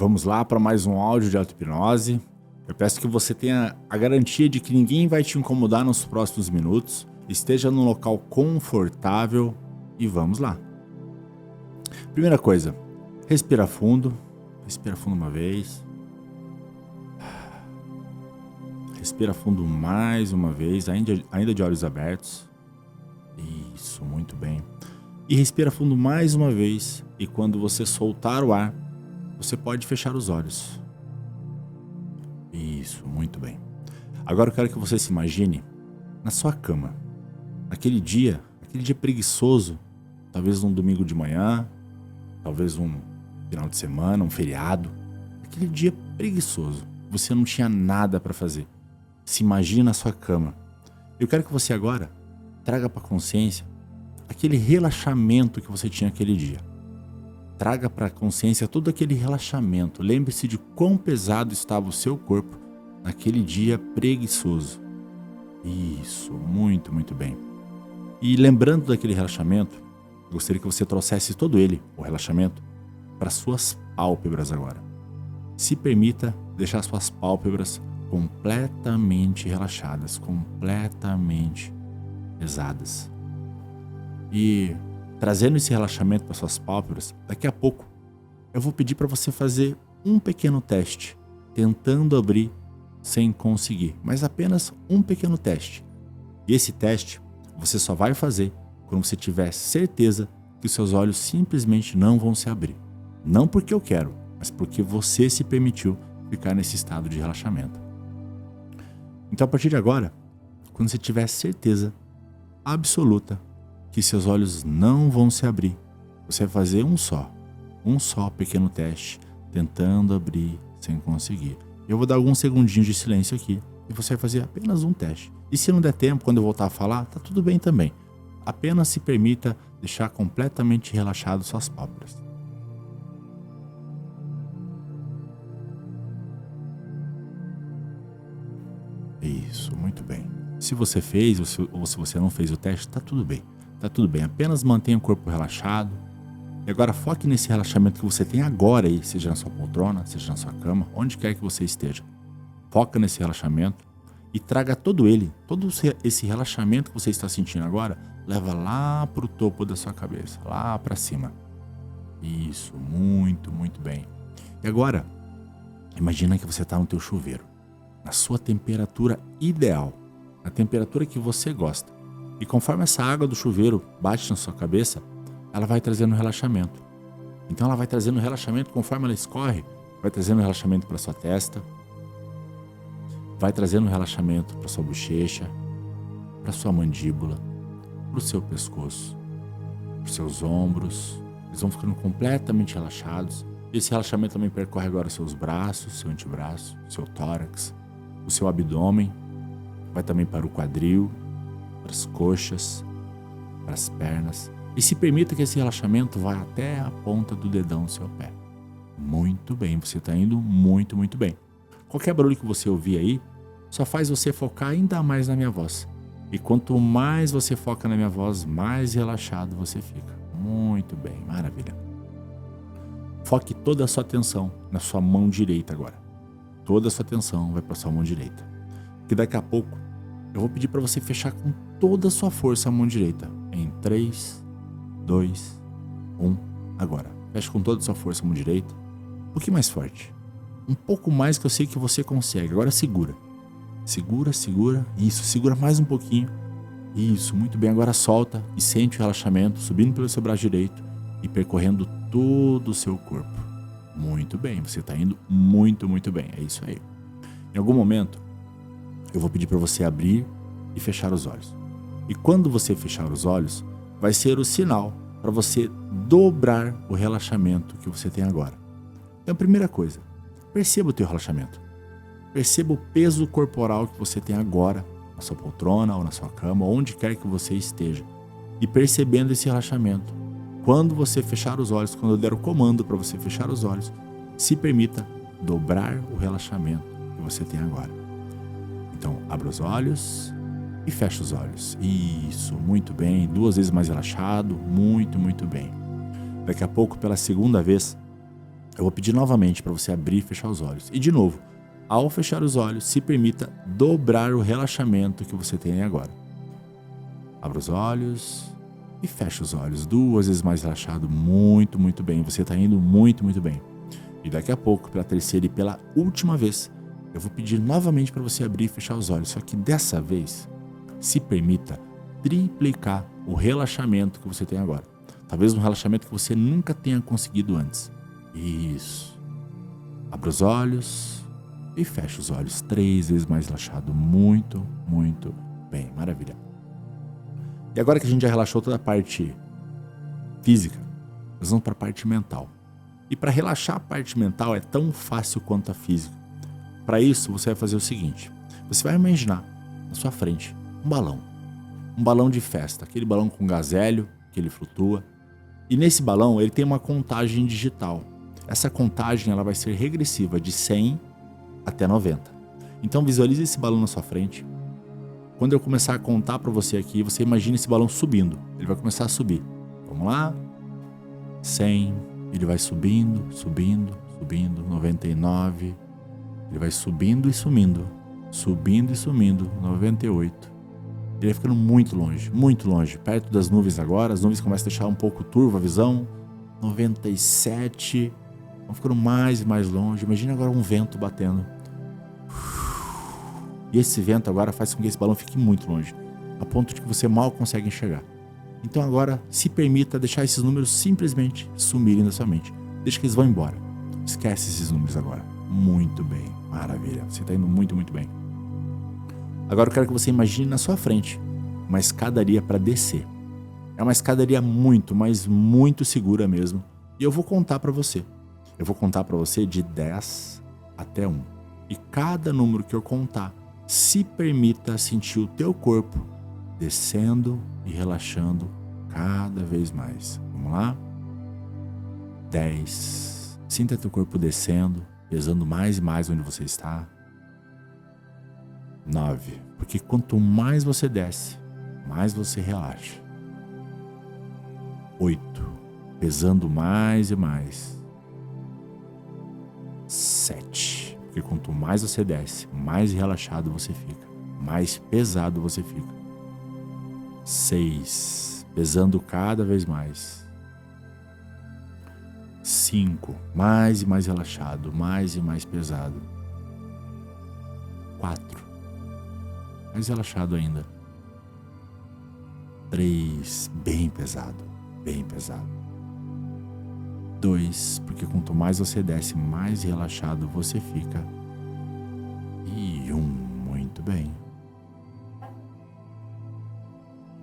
Vamos lá para mais um áudio de auto-hipnose. Eu peço que você tenha a garantia de que ninguém vai te incomodar nos próximos minutos. Esteja num local confortável e vamos lá. Primeira coisa, respira fundo uma vez. Respira fundo mais uma vez, ainda de olhos abertos. Isso, muito bem. E respira fundo mais uma vez e quando você soltar o ar, você pode fechar os olhos. Isso, muito bem. Agora eu quero que você se imagine na sua cama. Aquele dia preguiçoso, talvez um domingo de manhã, talvez um final de semana, um feriado. Aquele dia preguiçoso, você não tinha nada para fazer. Se imagine na sua cama. Eu quero que você agora traga para a consciência aquele relaxamento que você tinha aquele dia. Traga para a consciência todo aquele relaxamento. Lembre-se de quão pesado estava o seu corpo naquele dia preguiçoso. Isso, muito, muito bem. E lembrando daquele relaxamento, eu gostaria que você trouxesse todo ele, o relaxamento, para suas pálpebras agora. Se permita deixar suas pálpebras completamente relaxadas, completamente pesadas. E trazendo esse relaxamento para suas pálpebras, daqui a pouco eu vou pedir para você fazer um pequeno teste, tentando abrir sem conseguir, mas apenas um pequeno teste. E esse teste você só vai fazer quando você tiver certeza que os seus olhos simplesmente não vão se abrir. Não porque eu quero, mas porque você se permitiu ficar nesse estado de relaxamento. Então, a partir de agora, quando você tiver certeza absoluta que seus olhos não vão se abrir, você vai fazer um só pequeno teste, tentando abrir sem conseguir. Eu vou dar alguns segundinhos de silêncio aqui e você vai fazer apenas um teste. E se não der tempo, quando eu voltar a falar, tá tudo bem também. Apenas se permita deixar completamente relaxado suas pálpebras. Isso, muito bem. Se você fez ou se você não fez o teste, tá tudo bem. Tá tudo bem, apenas mantenha o corpo relaxado. E agora foque nesse relaxamento que você tem agora aí, seja na sua poltrona, seja na sua cama, onde quer que você esteja. Foca nesse relaxamento e traga todo esse relaxamento que você está sentindo agora, leva lá para o topo da sua cabeça, lá para cima. Isso, muito, muito bem. E agora, imagina que você está no teu chuveiro, na sua temperatura ideal, na temperatura que você gosta. E conforme essa água do chuveiro bate na sua cabeça, ela vai trazendo relaxamento. Então ela vai trazendo relaxamento conforme ela escorre, vai trazendo relaxamento para sua testa, vai trazendo relaxamento para sua bochecha, para sua mandíbula, para o seu pescoço, para os seus ombros. Eles vão ficando completamente relaxados. Esse relaxamento também percorre agora seus braços, seu antebraço, seu tórax, o seu abdômen, vai também para o quadril, para as coxas, para as pernas. E se permita que esse relaxamento vá até a ponta do dedão do seu pé. Muito bem, você está indo muito, muito bem. Qualquer barulho que você ouvir aí, só faz você focar ainda mais na minha voz. E quanto mais você foca na minha voz, mais relaxado você fica. Muito bem, maravilha. Foque toda a sua atenção na sua mão direita agora. Toda a sua atenção vai para a sua mão direita. Que daqui a pouco eu vou pedir para você fechar com toda a sua força a mão direita. Em 3, 2, 1, agora. Feche com toda a sua força a mão direita. Um pouquinho mais forte. Um pouco mais, que eu sei que você consegue. Agora segura. Segura, segura. Isso, segura mais um pouquinho. Isso, muito bem. Agora solta e sente o relaxamento subindo pelo seu braço direito e percorrendo todo o seu corpo. Muito bem, você está indo muito, muito bem. É isso aí. Em algum momento, eu vou pedir para você abrir e fechar os olhos. E quando você fechar os olhos, vai ser o sinal para você dobrar o relaxamento que você tem agora. Então, a primeira coisa, perceba o teu relaxamento. Perceba o peso corporal que você tem agora, na sua poltrona ou na sua cama, onde quer que você esteja. E percebendo esse relaxamento, quando você fechar os olhos, quando eu der o comando para você fechar os olhos, se permita dobrar o relaxamento que você tem agora. Então, abra os olhos e fecha os olhos. Isso, muito bem. 2 vezes mais relaxado. Muito, muito bem. Daqui a pouco, pela segunda vez, Eu vou pedir novamente para você abrir e fechar os olhos. E de novo, ao fechar os olhos, se permita dobrar o relaxamento que você tem agora. Abra os olhos e fecha os olhos. 2 vezes mais relaxado. Muito, muito bem. Você está indo muito, muito bem. E daqui a pouco, pela terceira e pela última vez, eu vou pedir novamente para você abrir e fechar os olhos. Só que dessa vez, se permita triplicar o relaxamento que você tem agora. Talvez um relaxamento que você nunca tenha conseguido antes. Isso. Abra os olhos e fecha os olhos. 3 vezes mais relaxado. Muito, muito bem. Maravilha. E agora que a gente já relaxou toda a parte física, nós vamos para a parte mental. E para relaxar a parte mental é tão fácil quanto a física. Para isso, você vai fazer o seguinte. Você vai imaginar na sua frente um balão. Um balão de festa. Aquele balão com gás hélio, que ele flutua. E nesse balão, ele tem uma contagem digital. Essa contagem ela vai ser regressiva de 100 até 90. Então visualize esse balão na sua frente. Quando eu começar a contar para você aqui, você imagina esse balão subindo. Ele vai começar a subir. Vamos lá? 100. Ele vai subindo, subindo, subindo. 99. Ele vai subindo e sumindo. Subindo e sumindo. 98. Ele vai ficando muito longe. Perto das nuvens agora. As nuvens começam a deixar um pouco turva a visão. 97. Vão ficando mais e mais longe. Imagina agora um vento batendo. E esse vento agora faz com que esse balão fique muito longe, a ponto de que você mal consegue enxergar. Então agora se permita deixar esses números simplesmente sumirem da sua mente. Deixa que eles vão embora. Esquece esses números agora. Muito bem, maravilha. Você está indo muito, muito bem. Agora eu quero que você imagine na sua frente uma escadaria para descer. É uma escadaria muito, mas muito segura mesmo. E eu vou contar para você. Eu vou contar para você de 10 até 1. E cada número que eu contar, se permita sentir o teu corpo descendo e relaxando cada vez mais. Vamos lá? 10. Sinta teu corpo descendo, pesando mais e mais onde você está. 9. Porque quanto mais você desce, mais você relaxa. 8. Pesando mais e mais. 7. Porque quanto mais você desce, mais relaxado você fica, mais pesado você fica. 6. Pesando cada vez mais. 5. Mais e mais relaxado, mais e mais pesado. 4. Mais relaxado ainda. 3. Bem pesado, bem pesado. 2, porque quanto mais você desce, mais relaxado você fica. E 1, muito bem.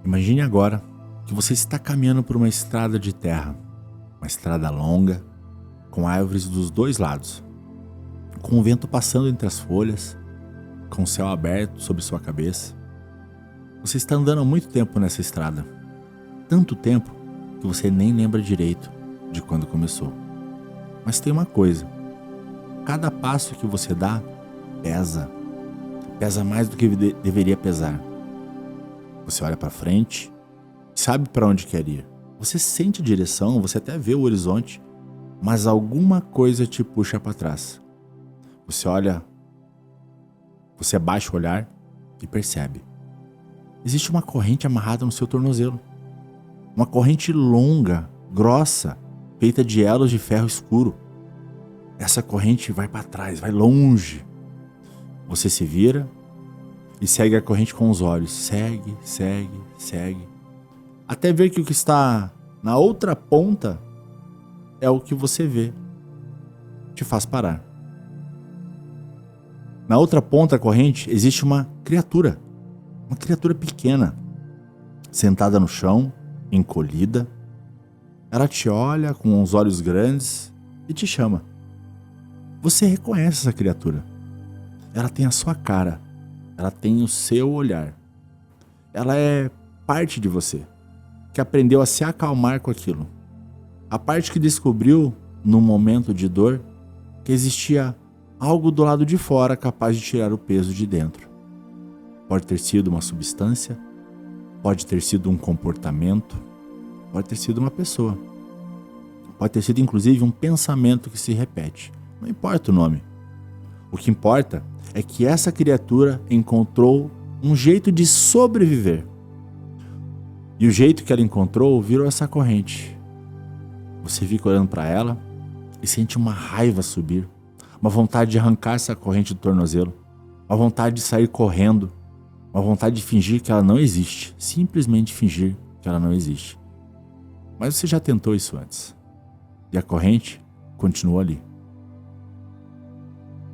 Imagine agora que você está caminhando por uma estrada de terra, uma estrada longa, com árvores dos dois lados, com o vento passando entre as folhas, com o céu aberto sobre sua cabeça. Você está andando há muito tempo nessa estrada, tanto tempo que você nem lembra direito de quando começou. Mas tem uma coisa, cada passo que você dá pesa mais do que deveria pesar. Você olha para frente, sabe para onde quer ir. Você sente a direção, você até vê o horizonte, mas alguma coisa te puxa para trás. Você olha, você abaixa o olhar e percebe. Existe uma corrente amarrada no seu tornozelo. Uma corrente longa, grossa, feita de elos de ferro escuro. Essa corrente vai para trás, vai longe. Você se vira e segue a corrente com os olhos. Segue, segue, segue. Até ver que o que está na outra ponta é o que você vê. Te faz parar. Na outra ponta da corrente existe uma criatura pequena, sentada no chão, encolhida. Ela te olha com os olhos grandes e te chama. Você reconhece essa criatura. Ela tem a sua cara. Ela tem o seu olhar. Ela é parte de você, que aprendeu a se acalmar com aquilo. A parte que descobriu, num momento de dor, que existia algo do lado de fora capaz de tirar o peso de dentro. Pode ter sido uma substância, pode ter sido um comportamento, pode ter sido uma pessoa. pode ter sido inclusive um pensamento que se repete. Não importa o nome. O que importa é que essa criatura encontrou um jeito de sobreviver. E o jeito que ela encontrou virou essa corrente. Você fica olhando para ela e sente uma raiva subir, uma vontade de arrancar essa corrente do tornozelo, uma vontade de sair correndo, uma vontade de fingir que ela não existe, simplesmente fingir que ela não existe. Mas você já tentou isso antes. E a corrente continua ali.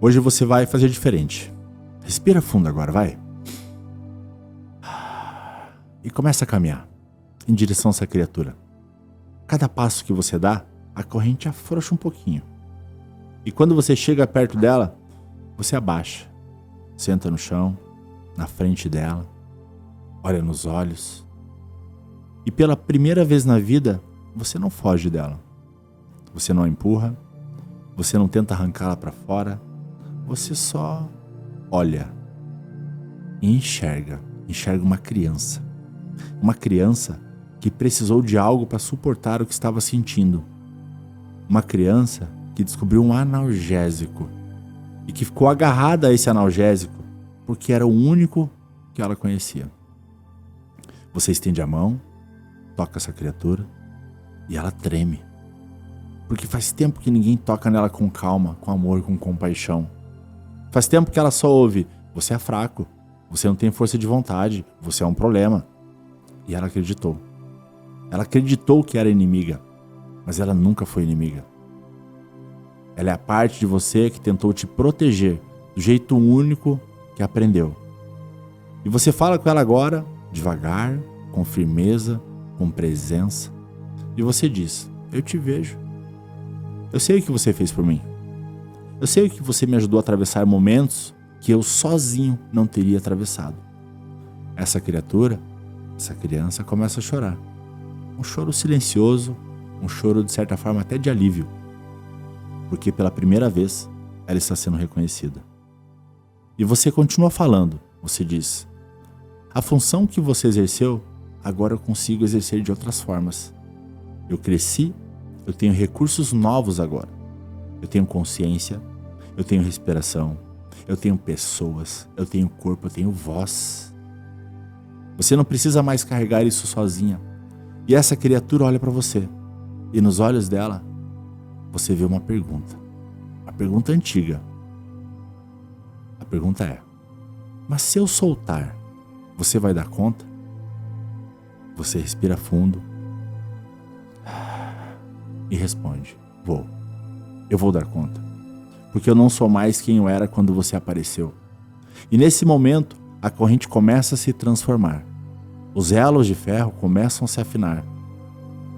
Hoje você vai fazer diferente. Respira fundo agora, vai. E começa a caminhar em direção a essa criatura. Cada passo que você dá, a corrente afrouxa um pouquinho. E quando você chega perto dela, você abaixa. Senta no chão, na frente dela, olha nos olhos. E pela primeira vez na vida, você não foge dela. Você não a empurra, você não tenta arrancá-la para fora, você só olha e enxerga uma criança. Uma criança que precisou de algo para suportar o que estava sentindo. Uma criança que descobriu um analgésico e que ficou agarrada a esse analgésico porque era o único que ela conhecia. Você estende a mão, toca essa criatura e ela treme. Porque faz tempo que ninguém toca nela com calma, com amor, com compaixão. Faz tempo que ela só ouve: você é fraco, você não tem força de vontade, você é um problema. E ela acreditou. Ela acreditou que era inimiga, mas ela nunca foi inimiga. Ela é a parte de você que tentou te proteger do jeito único que aprendeu. E você fala com ela agora, devagar, com firmeza, com presença. E você diz: eu te vejo. Eu sei o que você fez por mim. Eu sei o que você me ajudou a atravessar momentos que eu sozinho não teria atravessado. Essa criatura, essa criança começa a chorar. Um choro silencioso, um choro de certa forma até de alívio. Porque pela primeira vez ela está sendo reconhecida. E você continua falando, você diz: a função que você exerceu, agora eu consigo exercer de outras formas. Eu cresci, eu tenho recursos novos agora. Eu tenho consciência, eu tenho respiração, eu tenho pessoas, eu tenho corpo, eu tenho voz. Você não precisa mais carregar isso sozinha. E essa criatura olha para você. E nos olhos dela, você vê uma pergunta. Uma pergunta antiga. A pergunta é: mas se eu soltar, você vai dar conta? Você respira fundo e responde: vou. Eu vou dar conta. Porque eu não sou mais quem eu era quando você apareceu. E nesse momento, a corrente começa a se transformar. Os elos de ferro começam a se afinar.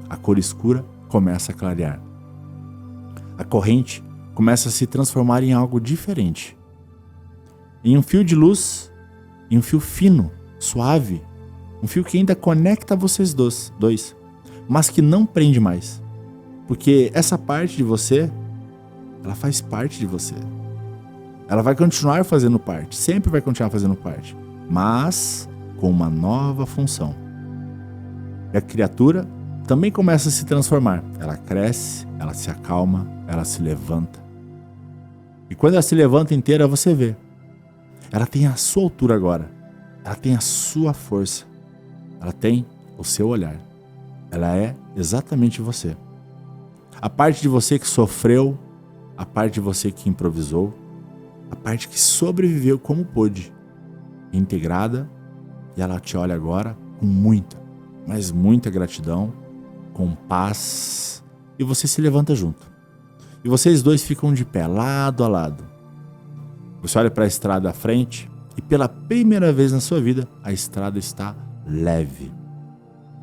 A cor escura começa a clarear. A corrente começa a se transformar em algo diferente. Em um fio de luz, em um fio fino, suave. Um fio que ainda conecta vocês dois, mas que não prende mais. Porque essa parte de você, ela faz parte de você. Ela vai continuar fazendo parte, sempre vai continuar fazendo parte, mas com uma nova função. E a criatura também começa a se transformar. Ela cresce, ela se acalma, ela se levanta. E quando ela se levanta inteira, você vê. Ela tem a sua altura agora. Ela tem a sua força. Ela tem o seu olhar. Ela é exatamente você. A parte de você que sofreu, a parte de você que improvisou, a parte que sobreviveu como pôde, integrada, e ela te olha agora com muita, mas muita gratidão, com paz, e você se levanta junto. E vocês dois ficam de pé, lado a lado. Você olha para a estrada à frente e pela primeira vez na sua vida, a estrada está leve.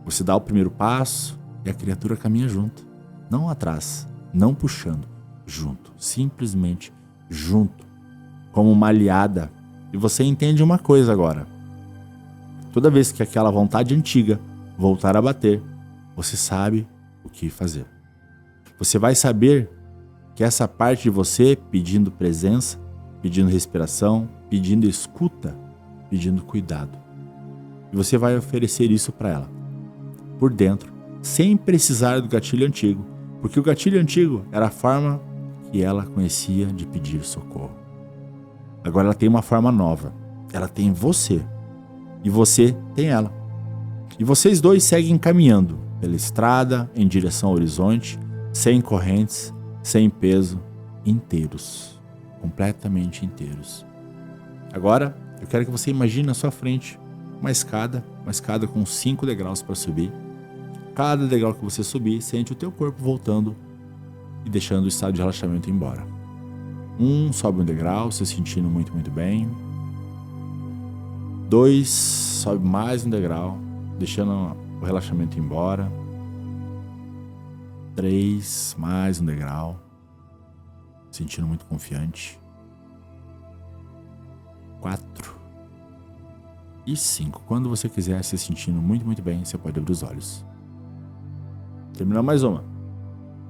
Você dá o primeiro passo e a criatura caminha junto. Não atrás, não puxando, junto, simplesmente junto, como uma aliada. E você entende uma coisa agora. Toda vez que aquela vontade antiga voltar a bater, você sabe o que fazer. Você vai saber que essa parte de você pedindo presença, pedindo respiração, pedindo escuta, pedindo cuidado. E você vai oferecer isso para ela, por dentro, sem precisar do gatilho antigo, Porque o gatilho antigo era a forma que ela conhecia de pedir socorro. Agora ela tem uma forma nova. Ela tem você. E você tem ela. E vocês dois seguem caminhando pela estrada em direção ao horizonte, sem correntes, sem peso, inteiros. Completamente inteiros. Agora, eu quero que você imagine na sua frente uma escada com 5 degraus para subir. Cada degrau que você subir, sente o teu corpo voltando e deixando o estado de relaxamento embora. Sobe um degrau, se sentindo muito, muito bem. 2, sobe mais um degrau, deixando o relaxamento embora. 3, mais um degrau, sentindo muito confiante. 4 e 5. Quando você quiser se sentindo muito, muito bem, você pode abrir os olhos. Terminou mais uma.